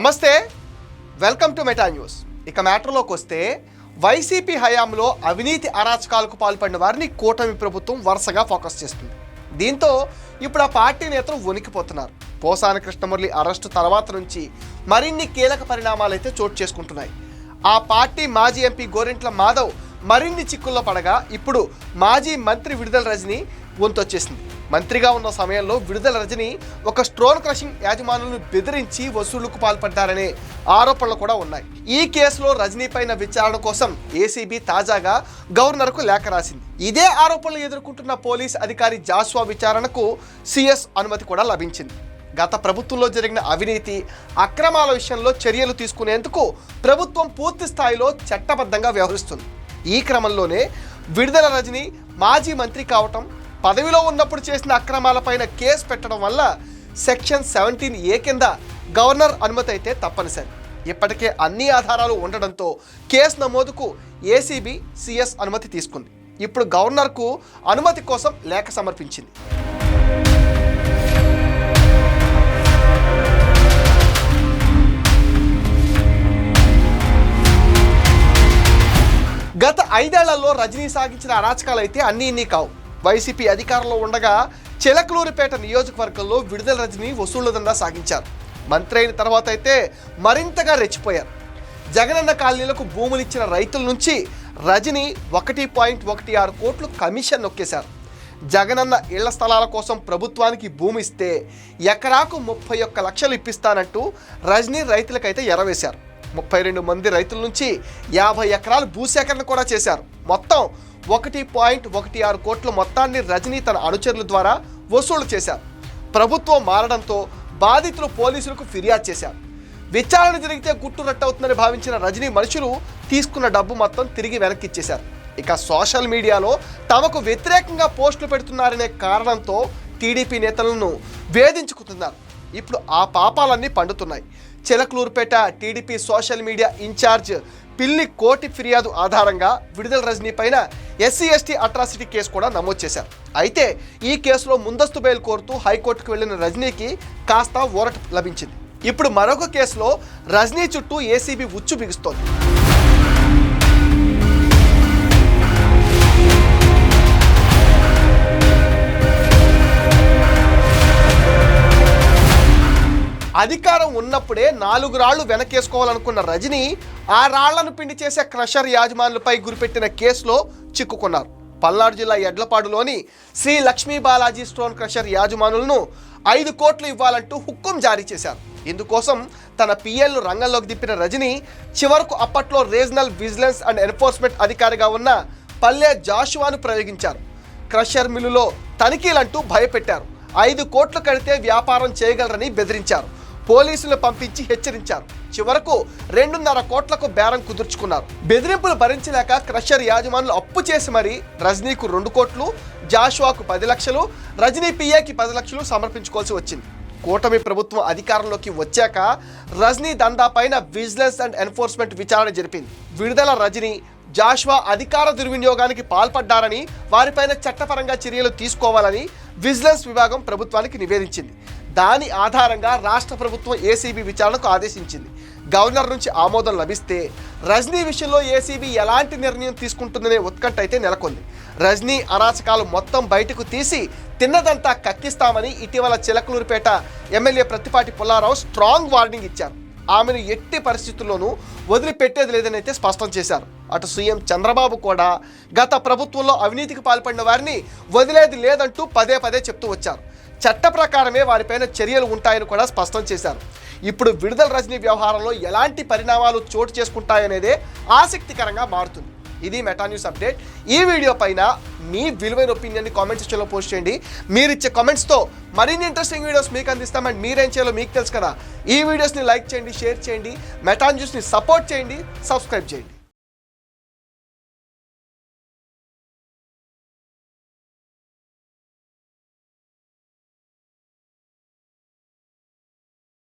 నమస్తే, welcome to meta news. ఇక మ్యాటర్లోకి వస్తే వైసీపీ హయాంలో అవినీతి అరాచకాలకు పాల్పడిన వారిని కూటమి ప్రభుత్వం వరుసగా ఫోకస్ చేస్తుంది. దీంతో ఇప్పుడు ఆ పార్టీ నేతలు వణికిపోతున్నారు. పోసాని కృష్ణమురళి అరెస్టు తర్వాత నుంచి మరిన్ని కీలక పరిణామాలు అయితే చోటు చేసుకుంటున్నాయి. ఆ పార్టీ మాజీ ఎంపీ గోరింట్ల మాధవ్ మరిన్ని చిక్కుల్లో పడగా ఇప్పుడు మాజీ మంత్రి విడుదల రజని వంతొచ్చేసింది. మంత్రిగా ఉన్న సమయంలో విడుదల రజని ఒక స్టోన్ క్రషింగ్ యాజమానులను బెదిరించి వసూళ్లకు పాల్పడ్డారనే ఆరోపణలు కూడా ఉన్నాయి. ఈ కేసులో రజనీ పైన విచారణ కోసం ఏసీబీ తాజాగా గవర్నర్కు లేఖ రాసింది. ఇదే ఆరోపణలు ఎదుర్కొంటున్న పోలీస్ అధికారి జాషువా విచారణకు సిఎస్ అనుమతి కూడా లభించింది. గత ప్రభుత్వంలో జరిగిన అవినీతి అక్రమాల విషయంలో చర్యలు తీసుకునేందుకు ప్రభుత్వం పూర్తి స్థాయిలో చట్టబద్ధంగా వ్యవహరిస్తుంది. ఈ క్రమంలోనే విడుదల రజని మాజీ మంత్రి కావటం, పదవిలో ఉన్నప్పుడు చేసిన అక్రమాలపైన కేసు పెట్టడం వల్ల సెక్షన్ 17A కింద గవర్నర్ అనుమతి అయితే తప్పనిసరి. ఇప్పటికే అన్ని ఆధారాలు ఉండడంతో కేసు నమోదుకు ఏసీబీ సిఎస్ అనుమతి తీసుకుంది. ఇప్పుడు గవర్నర్కు అనుమతి కోసం లేఖ సమర్పించింది. గత 5 ఏళ్లలో రజనీ సాగించిన అరాచకాలు అయితే అన్నీ ఇన్ని కావు. వైసీపీ అధికారంలో ఉండగా చిలకలూరిపేట నియోజకవర్గంలో విడుదల రజనీ వసూళ్ల దందా సాగించారు. మంత్రి అయిన తర్వాత అయితే మరింతగా రెచ్చిపోయారు. జగనన్న కాలనీలకు భూములిచ్చిన రైతుల నుంచి రజనీ 1.16 కోట్లు కమిషన్ నొక్కేశారు. జగనన్న ఇళ్ల స్థలాల కోసం ప్రభుత్వానికి భూమి ఇస్తే ఎకరాకు 31 లక్షలు ఇప్పిస్తానంటూ రజనీ రైతులకైతే ఎరవేశారు. 32 మంది రైతుల నుంచి 50 ఎకరాలు భూసేకరణ కూడా చేశారు. మొత్తం 1.16 కోట్ల మొత్తాన్ని రజనీ తన అనుచరుల ద్వారా వసూలు చేశారు. ప్రభుత్వం మారడంతో బాధితులు పోలీసులకు ఫిర్యాదు చేశారు. విచారణ జరిగితే గుట్టు రట్టవుతుందని భావించిన రజనీ మనుషులు తీసుకున్న డబ్బు మొత్తం తిరిగి వెనక్కిచ్చేశారు. ఇక సోషల్ మీడియాలో తమకు వ్యతిరేకంగా పోస్టులు పెడుతున్నారనే కారణంతో టీడీపీ నేతలను వేధించుకుంటున్నారు. ఇప్పుడు ఆ పాపాలన్నీ పండుతున్నాయి. Chilakaluripet TDP social media incharge Pilli Koti ఫిర్యాదు ఆధారంగా విడుదల రజనీ పైన SC/ST అట్రాసిటీ కేసు కూడా నమోదు చేశారు. అయితే ఈ కేసులో ముందస్తు బెయిల్ కోరుతూ హైకోర్టుకు వెళ్లిన రజనీకి కాస్త ఊరట లభించింది. ఇప్పుడు మరొక కేసులో రజనీ చుట్టూ ఏసీబీ ఉచ్చు బిగుస్తోంది. అధికారం ఉన్నప్పుడే 4 రాళ్లు వెనకేసుకోవాలనుకున్న రజనీ ఆ రాళ్లను పిండి చేసే క్రషర్ యాజమానులపై గురిపెట్టిన కేసులో చిక్కుకున్నారు. పల్నాడు జిల్లా ఎడ్లపాడులోని శ్రీ లక్ష్మీ బాలాజీ స్టోన్ క్రషర్ యాజమానులను 5 కోట్లు ఇవ్వాలంటూ హుక్కుం జారీ చేశారు. ఇందుకోసం తన పిఎల్ను రంగంలోకి దింపిన రజనీ చివరకు అప్పట్లో రీజనల్ విజిలెన్స్ అండ్ ఎన్ఫోర్స్మెంట్ అధికారిగా ఉన్న పల్లె జాషువాను ప్రయోగించారు. క్రషర్ మిల్లులో తనిఖీలంటూ భయపెట్టారు. 5 కోట్లు కడితే వ్యాపారం చేయగలరని బెదిరించారు. పోలీసులు పంపించి హెచ్చరించారు. చివరకు 2.5 కోట్లకు బేరం కుదుర్చుకున్నారు. బెదిరింపులు భరించలేక క్రషర్ యాజమానులు అప్పు చేసి మరీ రజనీకు 2 కోట్లు, జాషువాకు 10 లక్షలు, రజనీ పిఏకి 10 లక్షలు సమర్పించుకోవాల్సి వచ్చింది. కూటమి ప్రభుత్వం అధికారంలోకి వచ్చాక రజనీ దందా పైన విజిలెన్స్ అండ్ ఎన్ఫోర్స్మెంట్ విచారణ జరిపింది. విడుదల రజనీ, జాషువా అధికార దుర్వినియోగానికి పాల్పడ్డారని, వారిపైన చట్టపరంగా చర్యలు తీసుకోవాలని విజిలెన్స్ విభాగం ప్రభుత్వానికి నివేదించింది. దాని ఆధారంగా రాష్ట్ర ప్రభుత్వం ఏసీబీ విచారణకు ఆదేశించింది. గవర్నర్ నుంచి ఆమోదం లభిస్తే రజనీ విషయంలో ఏసీబీ ఎలాంటి నిర్ణయం తీసుకుంటుందనే ఉత్కంఠ అయితే నెలకొంది. రజనీ అరాచకాలు మొత్తం బయటకు తీసి తిన్నదంతా కక్కిస్తామని ఇటీవల Chilakaluripet MLA Prathipati Pullarao strong warning ఇచ్చారు. ఆమెను ఎట్టి పరిస్థితుల్లోనూ వదిలిపెట్టేది లేదని అయితే స్పష్టం చేశారు. అటు సీఎం చంద్రబాబు కూడా గత ప్రభుత్వంలో అవినీతికి పాల్పడిన వారిని వదిలేది లేదంటూ పదే చెప్తూ వచ్చారు. చట్ట ప్రకారమే వారిపైన చర్యలు ఉంటాయని కూడా స్పష్టం చేశారు. ఇప్పుడు విడుదల రజనీ వ్యవహారంలో ఎలాంటి పరిణామాలు చోటు చేసుకుంటాయనేదే ఆసక్తికరంగా మారుతుంది. ఇది మెటా న్యూస్ అప్డేట్. ఈ వీడియో పైన మీ విలువైన ఒపీనియన్ని కామెంట్ సెక్షన్లో పోస్ట్ చేయండి. మీరు ఇచ్చే కామెంట్స్తో మరిన్ని ఇంట్రెస్టింగ్ వీడియోస్ మీకు అందిస్తాం. అండ్ మీరేం చేయాలో మీకు తెలుసు కదా. ఈ వీడియోస్ని లైక్ చేయండి, షేర్ చేయండి, మెటా న్యూస్ని సపోర్ట్ చేయండి, సబ్స్క్రైబ్ చేయండి.